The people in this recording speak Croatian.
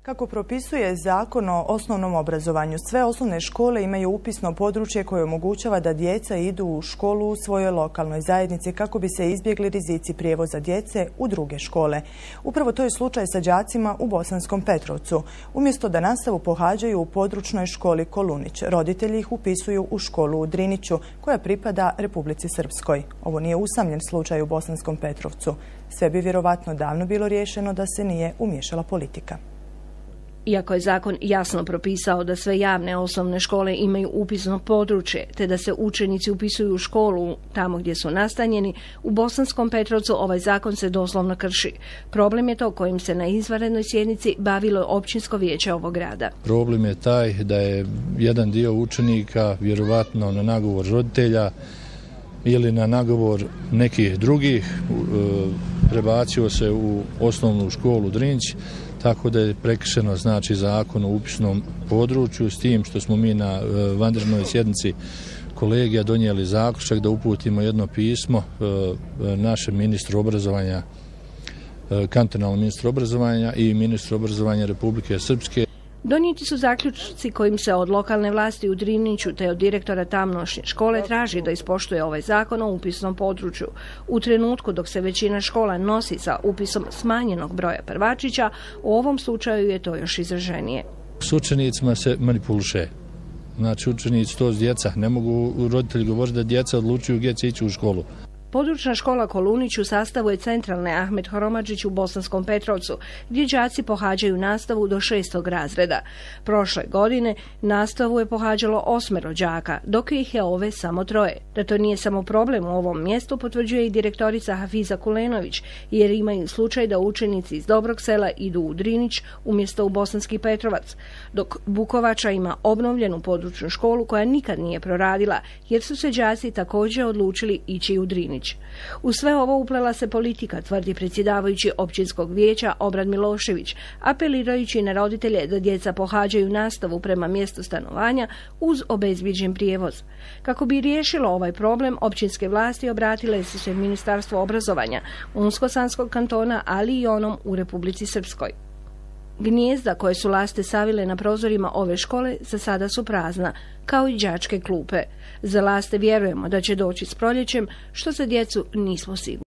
Kako propisuje Zakon o osnovnom obrazovanju, sve osnovne škole imaju upisno područje koje omogućava da djeca idu u školu u svojoj lokalnoj zajednici kako bi se izbjegli rizici prijevoza djece u druge škole. Upravo to je slučaj sa đacima u Bosanskom Petrovcu. Umjesto da nastavu pohađaju u područnoj školi Kolunić, roditelji ih upisuju u školu u Driniću, koja pripada Republici Srpskoj. Ovo nije usamljen slučaj u Bosanskom Petrovcu. Sve bi vjerovatno davno bilo riješeno da se nije umiješala politika. Iako je zakon jasno propisao da sve javne osnovne škole imaju upisno područje, te da se učenici upisuju u školu tamo gdje su nastanjeni, u Bosanskom Petrovcu ovaj zakon se doslovno krši. Problem je to kojim se na izvanrednoj sjednici bavilo općinsko vijeće ovog grada. Problem je taj da je jedan dio učenika, vjerovatno na nagovor roditelja ili na nagovor nekih drugih, prebacio se u osnovnu školu Drinić, tako da je prekršeno zakon o upisnom području, s tim što smo mi na vanrednoj sjednici kolegija donijeli zaključak da uputimo jedno pismo našem ministru obrazovanja, kantonalnom ministru obrazovanja i ministru obrazovanja Republike Srpske. Donijeti su zaključci kojim se od lokalne vlasti u Driniću te od direktora tamošnje škole traži da ispoštuje ovaj zakon o upisnom području. U trenutku dok se većina škola nosi sa upisom smanjenog broja prvačića, u ovom slučaju je to još izraženije. S učenicima se manipuliše. Znači učenici to s djeca. Ne mogu roditelji govoriti da djeca odlučuju gdje će ići u školu. Područna škola Kolunić u sastavu je centralne Ahmet Horomadžić u Bosanskom Petrovcu, gdje đaci pohađaju nastavu do 6. razreda. Prošle godine nastavu je pohađalo 8 đaka, dok ih je ove samo 3. Da to nije samo problem u ovom mjestu potvrđuje i direktorica Hafiza Kulenović, jer imaju slučaj da učenici iz Dobrog Sela idu u Drinić umjesto u Bosanski Petrovac, dok Bukovača ima obnovljenu područnu školu koja nikad nije proradila, jer su se đaci također odlučili ići u Drinić. U sve ovo uplela se politika, tvrdi predsjedavajući općinskog vijeća Obrad Milošević, apelirajući na roditelje da djeca pohađaju nastavu prema mjestu stanovanja uz obezbijeđen prijevoz. Kako bi riješilo ovaj problem, općinske vlasti obratile su se Ministarstvu obrazovanja Unsko-Sanskog kantona, ali i onom u Republici Srpskoj. Gnijezda koje su laste savile na prozorima ove škole za sada su prazna, kao i đačke klupe. Za laste vjerujemo da će doći s proljećem, što za djecu nismo sigurni.